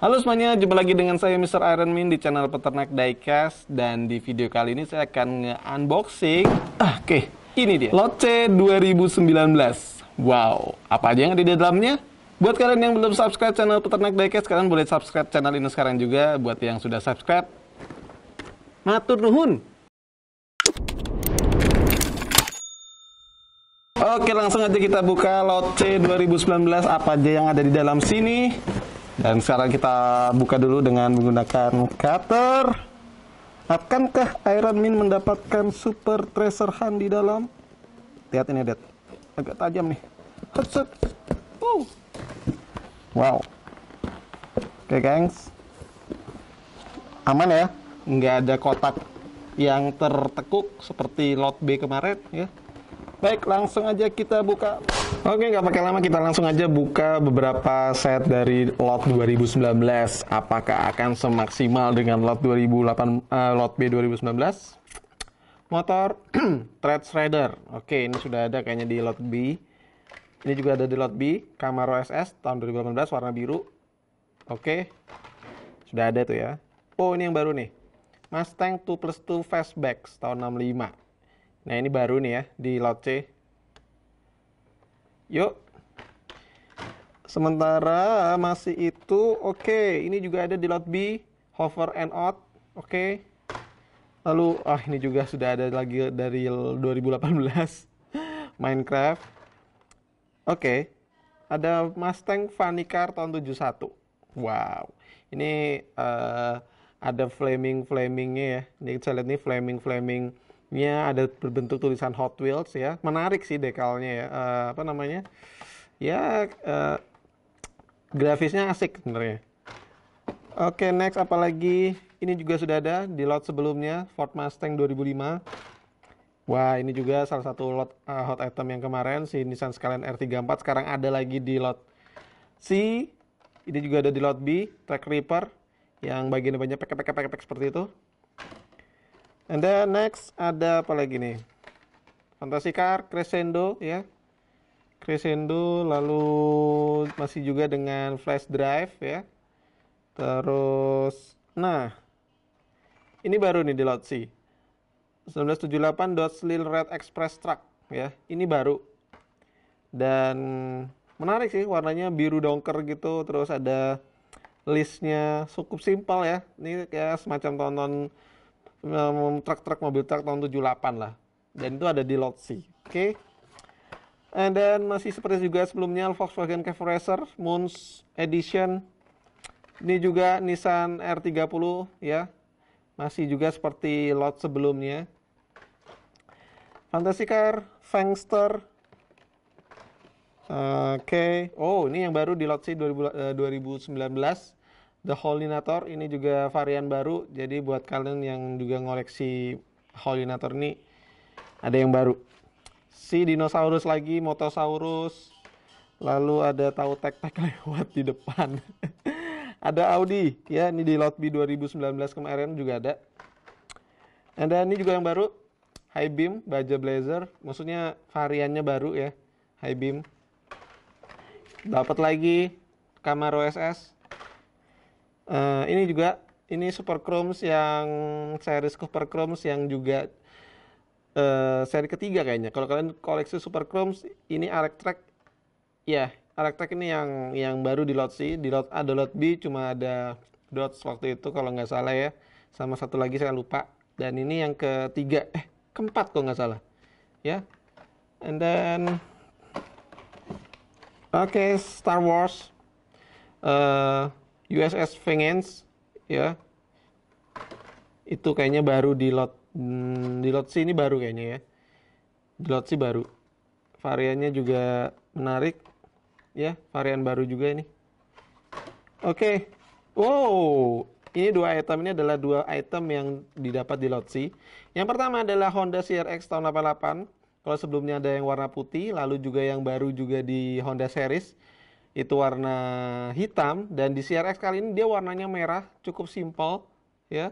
Halo semuanya, jumpa lagi dengan saya Mr. Iron Man di channel Peternak Diecast. Dan di video kali ini saya akan nge-unboxing ini dia Lot C 2019. Wow, apa aja yang ada di dalamnya? Buat kalian yang belum subscribe channel Peternak Diecast, kalian boleh subscribe channel ini sekarang juga. Buat yang sudah subscribe, matur nuhun. Oke, langsung aja kita buka Lot C 2019, apa aja yang ada di dalam sini. Dan sekarang kita buka dulu dengan menggunakan cutter. Akankah Iron Man mendapatkan super treasure hunt di dalam? Lihat ini, Dad. Agak tajam nih. Wow. Oke, gengs. Aman ya? Nggak ada kotak yang tertekuk seperti lot B kemarin ya. Baik, langsung aja kita buka. Oke, nggak pakai lama, kita langsung aja buka beberapa set dari lot 2019. Apakah akan semaksimal dengan lot lot B 2019? Motor Thread Shredder. Oke, ini sudah ada kayaknya di lot B. Ini juga ada di lot B. Camaro SS tahun 2018 warna biru. Oke, sudah ada tuh ya. Oh, ini yang baru nih. Mustang 2+2 Fastback tahun 65. Nah, ini baru nih ya di lot C. Yuk. Sementara masih itu, oke, ini juga ada di lot B, Hover and Out. Oke. Lalu, ini juga sudah ada lagi dari 2018, Minecraft. Oke. Ada Mustang Funny Car tahun 71. Wow. Ini ada flamingnya ya. Ini saya lihat nih flaming ada berbentuk tulisan Hot Wheels ya. Menarik sih dekalnya ya. Grafisnya asik sebenarnya. Oke, next apalagi? Ini juga sudah ada di lot sebelumnya, Ford Mustang 2005. Wah, ini juga salah satu lot hot item yang kemarin, si Nissan Skyline R34. Sekarang ada lagi di lot C. Ini juga ada di lot B, Track Reaper, yang bagian-bagiannya pek seperti itu. And then next ada apa lagi nih? Fantasy Car Crescendo ya. Crescendo, lalu masih juga dengan flash drive ya. Terus, nah, ini baru nih di lot C. 1978 Dodge Lil Red Express Truck ya. Ini baru. Dan menarik sih, warnanya biru dongker gitu. Terus ada listnya cukup simpel ya. Ini kayak semacam tonton truk mobil truk tahun 78 lah. Dan itu ada di lot C. Oke. And then masih seperti juga sebelumnya Volkswagen Cafe Racer Moons Edition. Ini juga Nissan R30 ya. Masih juga seperti lot sebelumnya. Fantasy Car Fangster. Oke. Oh, ini yang baru di lot C 2019. The Hollinator, ini juga varian baru. Jadi buat kalian yang juga ngoleksi Hollinator ini, ada yang baru. Si Dinosaurus lagi, Motosaurus. Lalu ada tahu tek-tek lewat di depan. Ada Audi, ya, ini di lot B 2019 kemarin juga ada. And then ini juga yang baru, High Beam, Baja Blazer. Maksudnya variannya baru ya, High Beam. Dapat lagi Camaro SS. Ini juga, ini Super Chromes yang series Super Chromes yang juga seri ketiga kayaknya. Kalau kalian koleksi Super Chromes, ini Electrack ya. Electrack ini yang baru di lot C. Di lot A, ada lot B, cuma ada Dodge waktu itu kalau nggak salah ya. Sama satu lagi saya lupa. Dan ini yang ketiga, keempat kalau nggak salah ya. And then Star Wars USS Vengeance ya. Itu kayaknya baru di lot C, ini baru kayaknya ya. Di lot C baru. Variannya juga menarik ya, varian baru juga ini. Oke. Wow, ini ini adalah dua item yang didapat di lot C. Yang pertama adalah Honda CRX tahun 88. Kalau sebelumnya ada yang warna putih, lalu juga yang baru juga di Honda Series itu warna hitam, dan di CRX kali ini dia warnanya merah, cukup simpel ya.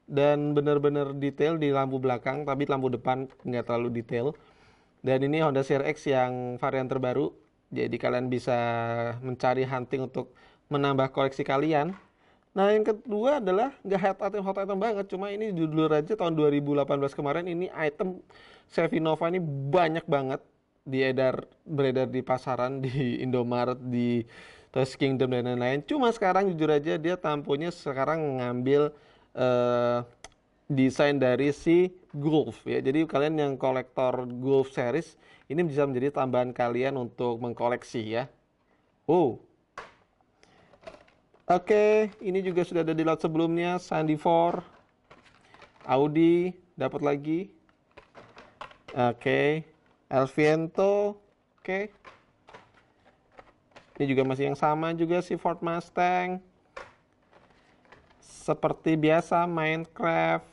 Dan benar-benar detail di lampu belakang, tapi lampu depan nggak terlalu detail. Dan ini Honda CRX yang varian terbaru. Jadi kalian bisa mencari hunting untuk menambah koleksi kalian Nah, yang kedua adalah nggak hot item banget, cuma ini judul aja tahun 2018 kemarin ini item Sevinova ini banyak banget beredar di pasaran, di Indomaret, di Toys Kingdom dan lain-lain. Cuma sekarang jujur aja dia tamponya sekarang ngambil eh, desain dari si Golf ya. Jadi kalian yang kolektor Golf series ini bisa menjadi tambahan kalian untuk mengkoleksi ya. Oh, oke, ini juga sudah ada di lot sebelumnya. Sandy 4, Audi, dapat lagi. Oke, El Viento, oke. Ini juga masih yang sama juga si Ford Mustang. Seperti biasa Minecraft.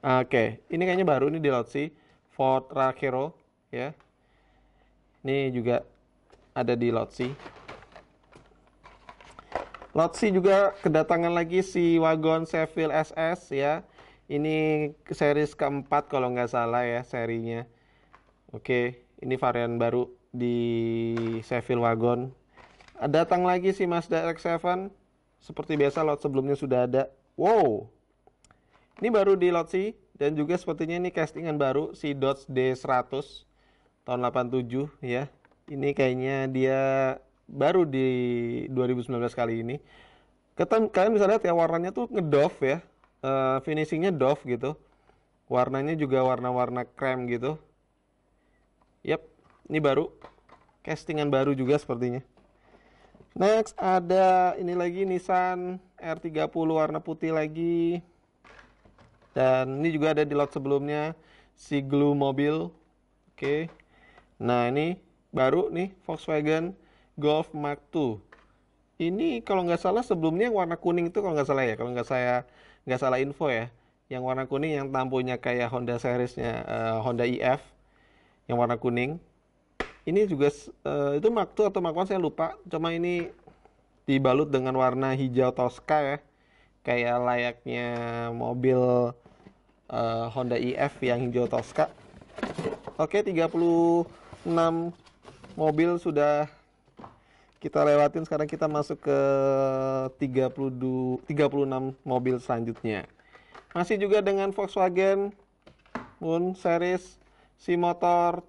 Oke, ini kayaknya baru ini di lot sih. Ford Rakero, ya. Ini juga ada di lot sih. Lotsi juga kedatangan lagi si wagon Seville SS ya. Ini series keempat kalau nggak salah ya serinya. Oke, ini varian baru di Seville wagon. Datang lagi si Mazda RX-7. Seperti biasa lot sebelumnya sudah ada. Wow, ini baru di Lotsi dan juga sepertinya ini castingan baru si Dodge D100 tahun 87 ya. Ini kayaknya dia baru di 2019 kali ini. Kalian bisa lihat ya warnanya tuh ngedove ya. Finishingnya doff gitu. Warnanya juga warna-warna krem gitu. Yap, ini baru. Castingan baru juga sepertinya. Next ada ini lagi Nissan R30 warna putih lagi. Dan ini juga ada di lot sebelumnya si Glue Mobil. Oke. Nah, ini baru nih Volkswagen Golf Mark II. Ini kalau nggak salah sebelumnya yang warna kuning itu kalau nggak salah ya, kalau nggak salah info ya, yang warna kuning yang tamponya kayak Honda seriesnya Honda IF yang warna kuning. Ini juga itu Mark II atau Mark I saya lupa. Cuma ini dibalut dengan warna hijau Tosca ya, kayak layaknya mobil Honda IF yang hijau Tosca. Oke, 36 mobil sudah kita lewatin. Sekarang kita masuk ke 36 mobil selanjutnya. Masih juga dengan Volkswagen Moon Series, si motor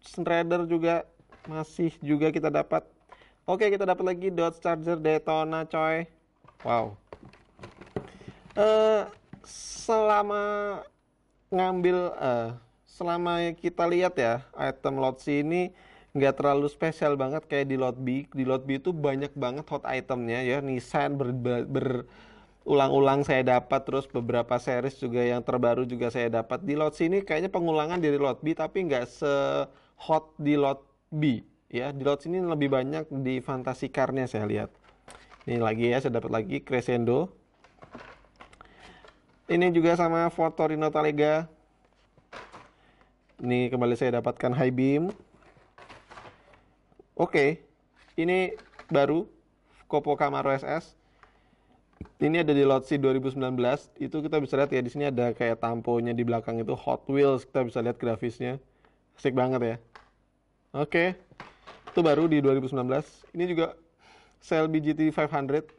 Shredder juga masih juga kita dapat. Oke, kita dapat lagi Dodge Charger Daytona coy. Wow. Selama selama kita lihat ya item lot C ini nggak terlalu spesial banget kayak di lot B. Di lot B itu banyak banget hot itemnya ya. Nissan berulang-ulang saya dapat, terus beberapa series juga yang terbaru juga saya dapat. Di lot C ini kayaknya pengulangan dari lot B tapi nggak se-hot di lot B ya. Di lot sini lebih banyak di Fantasy Car-nya saya lihat. Ini lagi ya, saya dapat lagi Crescendo. Ini juga sama Ford Torino Talega. Ini kembali saya dapatkan High Beam. Oke, ini baru Copo Camaro SS. Ini ada di lot C 2019. Itu kita bisa lihat ya, di sini ada kayak tamponya di belakang itu Hot Wheels. Kita bisa lihat grafisnya. Asik banget ya. Oke. Itu baru di 2019. Ini juga Shelby GT 500.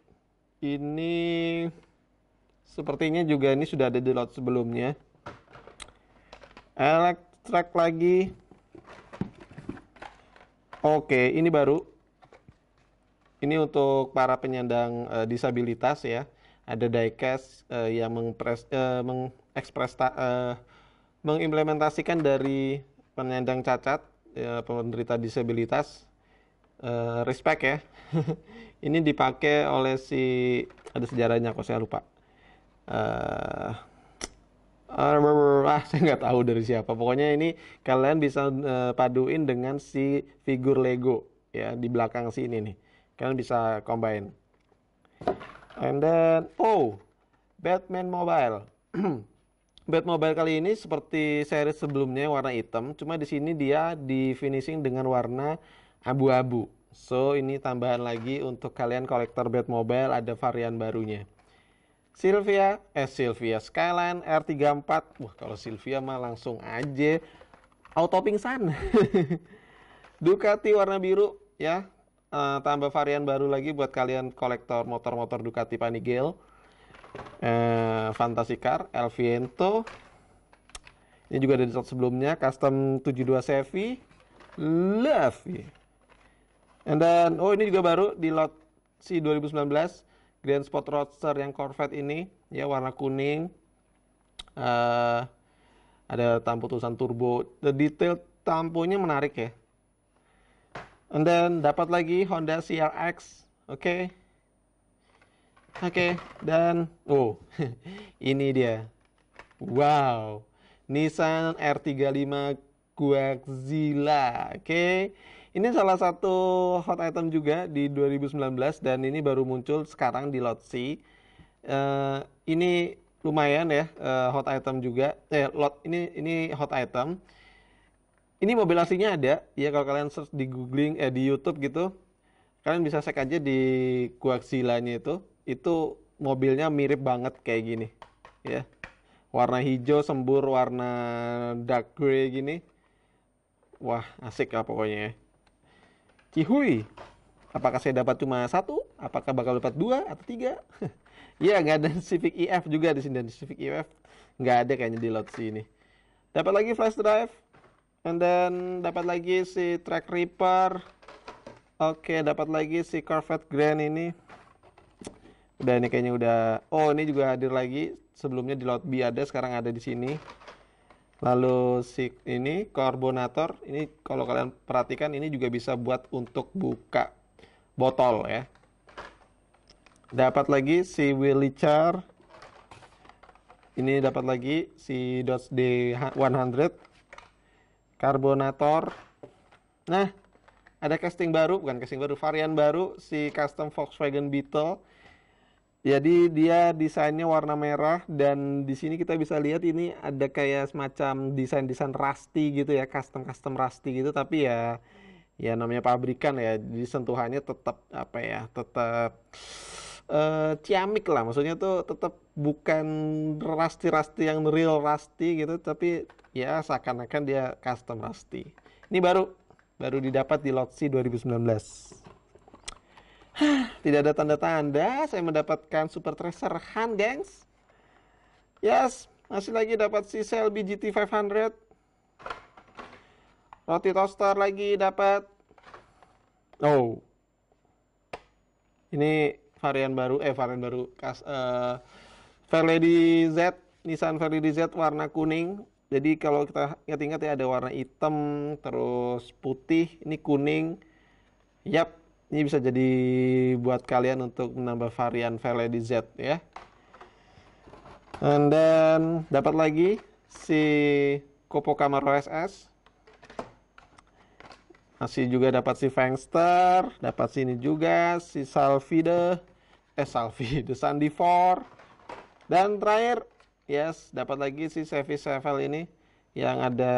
Ini sepertinya juga ini sudah ada di lot sebelumnya. Electrack lagi. Oke, ini baru. Ini untuk para penyandang disabilitas ya. Ada diecast yang mengimplementasikan dari penyandang cacat, penderita disabilitas. Respect ya. Ini dipakai oleh ada sejarahnya kok saya lupa. Saya nggak tahu dari siapa. Pokoknya ini kalian bisa paduin dengan si figur Lego ya di belakang sini nih. Kalian bisa combine. And then Batman Mobile. Batmobile kali ini seperti seri sebelumnya warna hitam, cuma di sini dia di finishing dengan warna abu-abu. So ini tambahan lagi untuk kalian kolektor Batmobile, ada varian barunya. Silvia Skyline R34. Wah, kalau Silvia mah langsung aja auto pingsan. Ducati warna biru ya. tambah varian baru lagi buat kalian kolektor motor-motor Ducati Panigale. Fantasy Car, El Viento. Ini juga ada di slot sebelumnya, custom 72 Chevy, Love. And then, oh ini juga baru di lot si 2019, Grand Sport Roadster yang Corvette ini, ya warna kuning. Eh, ada tampo tulisan turbo, the detail tamponya menarik ya. And then dapat lagi Honda CRX, oke. Oke, dan oh ini dia. Wow, Nissan R35 Godzilla. Oke. Ini salah satu hot item juga di 2019 dan ini baru muncul sekarang di lot C. Ini lumayan ya, hot item juga. Lot ini hot item. Ini mobil aslinya ada. Ya kalau kalian search di googling di YouTube gitu, kalian bisa cek aja di Godzilla-nya itu. Itu mobilnya mirip banget kayak gini, ya. Warna hijau sembur, warna dark grey gini. Wah, asik lah pokoknya ya. Cihuy. Apakah saya dapat cuma satu? Apakah bakal dapat dua atau tiga? Ya, nggak ada Civic EF juga di sini. Dan Civic EF nggak ada kayaknya di lot sini. Dapat lagi flash drive. And then dapat lagi si Track Reaper. Oke, dapat lagi si Corvette Grand ini. Udah ini kayaknya udah. Oh, ini juga hadir lagi. Sebelumnya di lot B ada, sekarang ada di sini. Lalu si ini karbonator, ini kalau kalian perhatikan ini juga bisa buat untuk buka botol ya. Dapat lagi si Willy Char. Ini dapat lagi si Dodge D100 karbonator. Nah, ada casting baru, bukan casting baru, varian baru si custom Volkswagen Beetle. Jadi dia desainnya warna merah dan di sini kita bisa lihat ini ada kayak semacam desain-desain rusty gitu ya, custom rusty gitu, tapi ya namanya pabrikan ya, jadi sentuhannya tetap apa ya, tetap ciamik lah, maksudnya tuh tetap bukan rusty yang real rusty gitu, tapi ya seakan-akan dia custom rusty. Ini baru didapat di lot C 2019. Tidak ada tanda-tanda saya mendapatkan Super Tracer Han, gengs. Yes, masih lagi dapat si Shelby GT 500. Roti toaster lagi dapat. Oh. Ini varian baru Fairlady Z, Nissan Fairlady Z warna kuning. Jadi kalau kita ingat-ingat ya, ada warna hitam, terus putih, ini kuning. Yap, ini bisa jadi buat kalian untuk menambah varian Fairlady Z ya. And then dapat lagi si Copo Camaro SS. Masih juga dapat si Fangster, dapat sini juga si Salvide Sandy 4. Dan terakhir, yes, dapat lagi si Chevy Chevelle ini yang ada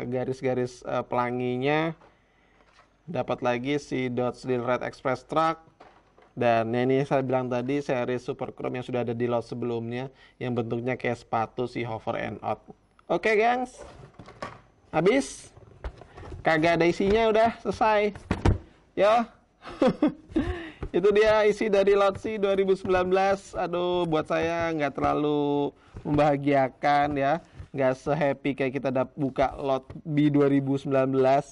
garis-garis pelanginya. Dapat lagi si Dodge Red Express Truck. Dan ini saya bilang tadi seri Super Chrome yang sudah ada di lot sebelumnya, yang bentuknya kayak sepatu si Hover and Out. Oke, gengs, habis, kagak ada isinya, udah selesai. Yo. Itu dia isi dari lot C 2019. Aduh, buat saya nggak terlalu membahagiakan ya, nggak se-happy kayak kita buka lot B 2019.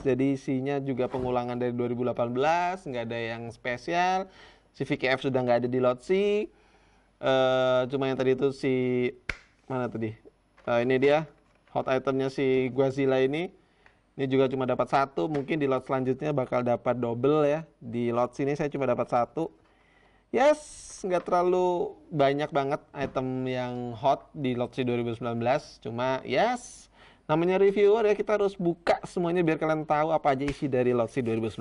Jadi isinya juga pengulangan dari 2018, nggak ada yang spesial. Si VKF sudah nggak ada di lot C. Cuma yang tadi itu si mana tadi? Ini dia hot itemnya si Godzilla ini. Ini juga cuma dapat satu, mungkin di lot selanjutnya bakal dapat double ya. Di lot sini saya cuma dapat satu. Yes, nggak terlalu banyak banget item yang hot di lot C 2019. Cuma yes, namanya reviewer ya, kita harus buka semuanya biar kalian tahu apa aja isi dari lot C 2019.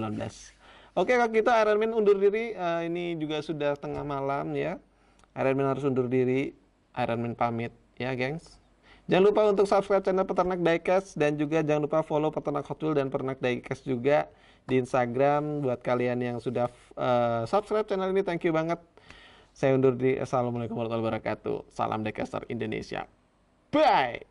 Oke, kalau gitu Iron Man undur diri. Ini juga sudah tengah malam ya. Iron Man harus undur diri. Iron Man pamit ya, gengs. Jangan lupa untuk subscribe channel Peternak Diecast dan juga jangan lupa follow Peternak Hot Wheels dan Peternak Diecast juga di Instagram. Buat kalian yang sudah subscribe channel ini, thank you banget. Saya undur diri. Assalamualaikum warahmatullahi wabarakatuh. Salam Diecaster Indonesia. Bye.